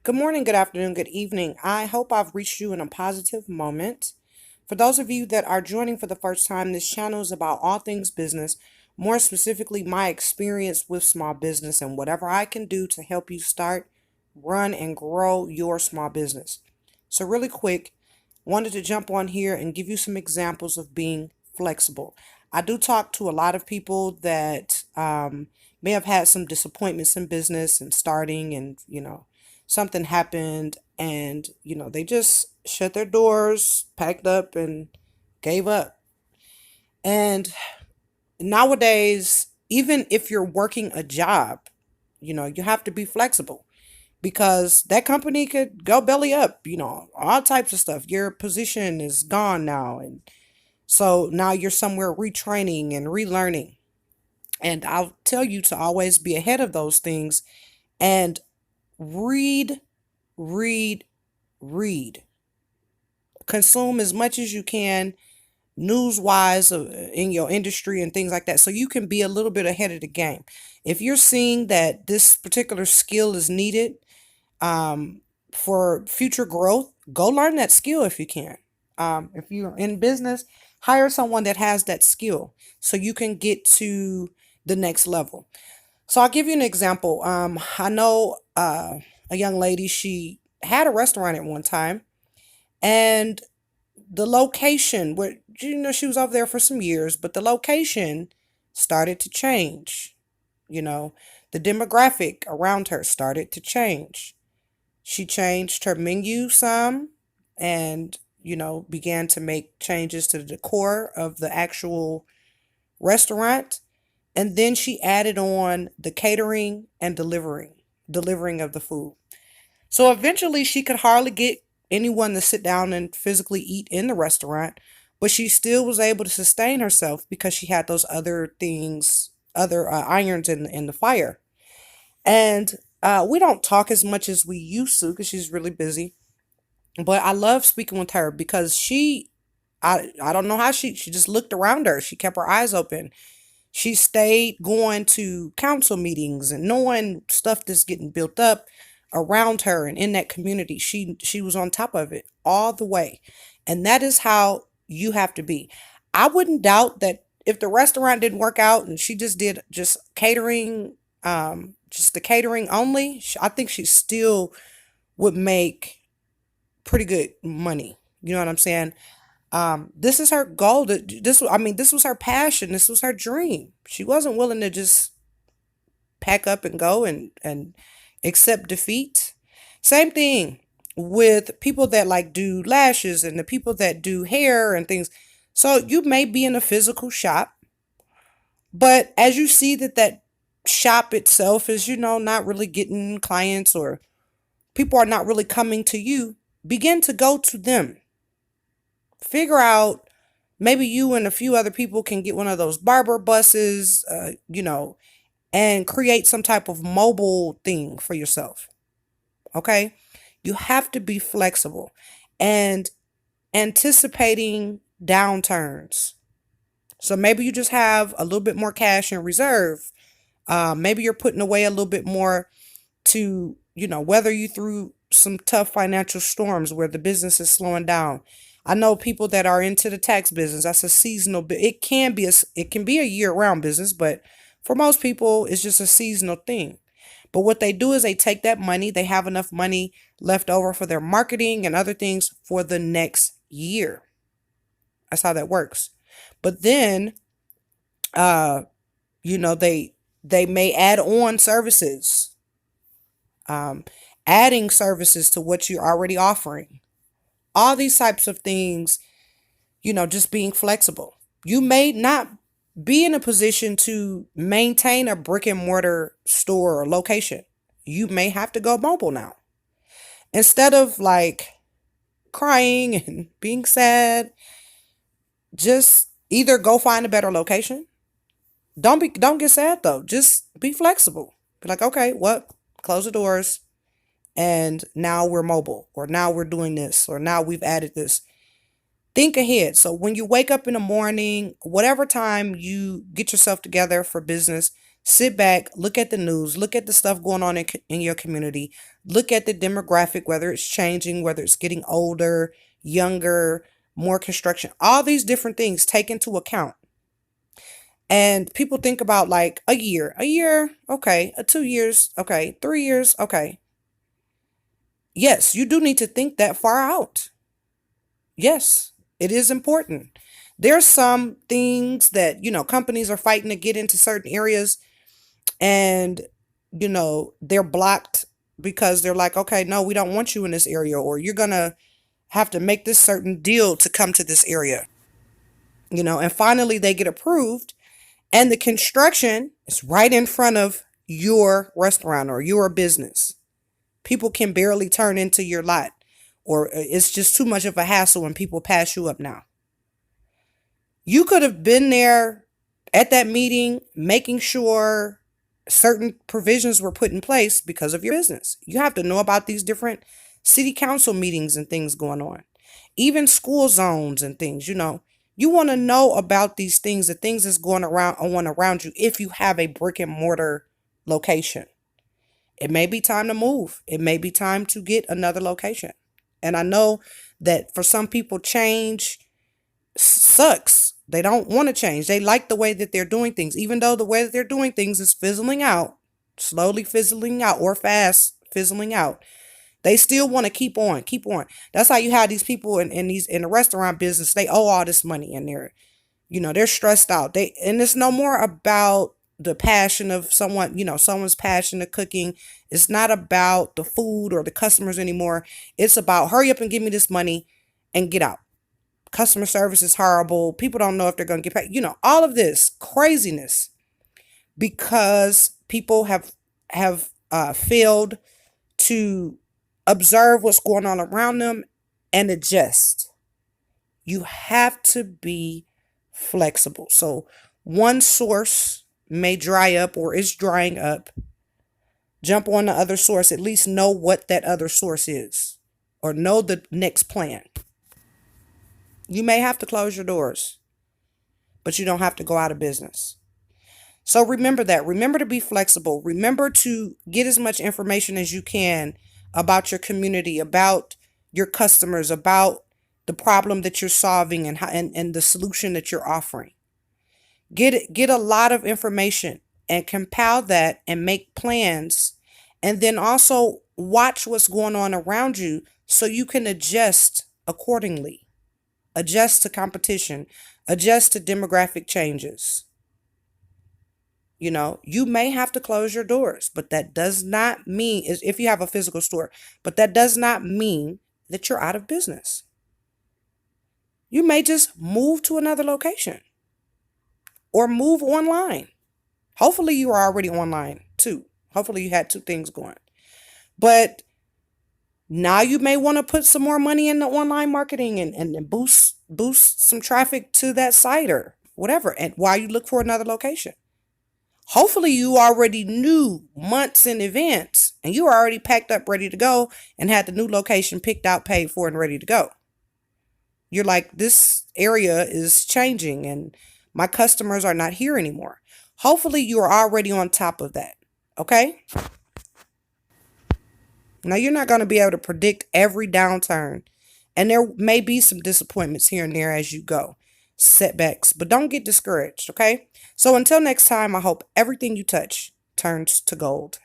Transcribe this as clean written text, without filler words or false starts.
Good morning, good afternoon, good evening. I hope I've reached you in a positive moment. For those of you that are joining for the first time, this channel is about all things business, more specifically, my experience with small business and whatever I can do to help you start, run, and grow your small business. So, really quick, wanted to jump on here and give you some examples of being flexible. I do talk to a lot of people that may have had some disappointments in business and starting, and something happened and they just shut their doors, packed up, and gave up. And nowadays, even if you're working a job, you have to be flexible because that company could go belly up, all types of stuff. Your position is gone now, and so now you're somewhere retraining and relearning. And I'll tell you to always be ahead of those things and read, read, read. Consume as much as you can news wise in your industry and things like that, so you can be a little bit ahead of the game. If you're seeing that this particular skill is needed um, for future growth, go learn that skill if you can. If you're in business, hire someone that has that skill so you can get to the next level. So I'll give you an example. I know a young lady, she had a restaurant at one time, and the location where she was over there for some years, but the location started to change. You know, the demographic around her started to change. She changed her menu some and began to make changes to the decor of the actual restaurant. And then she added on the catering and delivering of the food. So eventually she could hardly get anyone to sit down and physically eat in the restaurant, but she still was able to sustain herself because she had those other things, other irons in the fire. And we don't talk as much as we used to because she's really busy. But I love speaking with her because I don't know how she just looked around her. She kept her eyes open. She stayed going to council meetings and knowing stuff that's getting built up around her and in that community. She was on top of it all the way. And that is how you have to be. I wouldn't doubt that if the restaurant didn't work out and she just did just catering, just the catering only, I think she still would make pretty good money. You know what I'm saying? This is her goal. This was her passion. This was her dream. She wasn't willing to just pack up and go and accept defeat. Same thing with people that like do lashes and the people that do hair and things. So you may be in a physical shop, but as you see that shop itself is, not really getting clients, or people are not really coming to you, begin to go to them. Figure out, maybe you and a few other people can get one of those barber buses, and create some type of mobile thing for yourself. Okay? You have to be flexible and anticipating downturns. So maybe you just have a little bit more cash in reserve. Maybe you're putting away a little bit more to, weather you through some tough financial storms where the business is slowing down. I know people that are into the tax business. That's a seasonal. It can be a year round business, but for most people, it's just a seasonal thing. But what they do is they take that money. They have enough money left over for their marketing and other things for the next year. That's how that works. But then, uh, they may add on services, um, adding services to what you're already offering. All these types of things, just being flexible. You may not be in a position to maintain a brick and mortar store or location. You may have to go mobile now. Instead of like crying and being sad, just either go find a better location. Don't get sad though. Just be flexible. Be like, okay, what? Close the doors and now we're mobile, or now we're doing this, or now we've added this. Think ahead. So when you wake up in the morning, whatever time you get yourself together for business, Sit back, look at the news, look at the stuff going on in your community, look at the demographic, whether it's changing, whether it's getting older, younger, more construction, all these different things take into account. And people think about like a year, okay, 2 years, okay, 3 years, okay. Yes, you do need to think that far out. Yes, it is important. There's some things that, companies are fighting to get into certain areas, and, they're blocked because they're like, okay, no, we don't want you in this area, or you're going to have to make this certain deal to come to this area, and finally they get approved, and the construction is right in front of your restaurant or your business. People can barely turn into your lot, or it's just too much of a hassle when people pass you up now. You could have been there at that meeting, making sure certain provisions were put in place because of your business. You have to know about these different city council meetings and things going on, even school zones and things. You want to know about these things, the things that's going around you if you have a brick and mortar location. It may be time to move. It may be time to get another location. And I know that for some people, change sucks. They don't want to change. They like the way that they're doing things, even though the way that they're doing things is fizzling out, slowly fizzling out, or fast fizzling out. They still want to keep on, keep on. That's how you have these people in the restaurant business. They owe all this money, and they're stressed out. And it's no more about the passion of someone's passion of cooking. It's not about the food or the customers anymore. It's about hurry up and give me this money and get out. Customer service is horrible. People don't know if they're going to get paid. All of this craziness because people have failed to observe what's going on around them and adjust. You have to be flexible. So one source may dry up or is drying up. Jump on the other source. At least know what that other source is, or know the next plan. You may have to close your doors, but you don't have to go out of business. So remember that. Remember to be flexible. Remember to get as much information as you can about your community, about your customers, about the problem that you're solving, and the solution that you're offering. Get a lot of information and compile that and make plans, and then also watch what's going on around you so you can adjust accordingly. Adjust to competition, adjust to demographic changes. You may have to close your doors, but that does not mean, if you have a physical store, but that does not mean that you're out of business. You may just move to another location or move online. Hopefully you are already online too. Hopefully you had two things going. But now you may want to put some more money in the online marketing and boost some traffic to that site or whatever, and while you look for another location. Hopefully you already knew months in advance and you were already packed up, ready to go, and had the new location picked out, paid for, and ready to go. You're like, this area is changing and my customers are not here anymore. Hopefully you are already on top of that. Okay? Now, you're not going to be able to predict every downturn, and there may be some disappointments here and there as you go, setbacks, but don't get discouraged, okay? So until next time, I hope everything you touch turns to gold.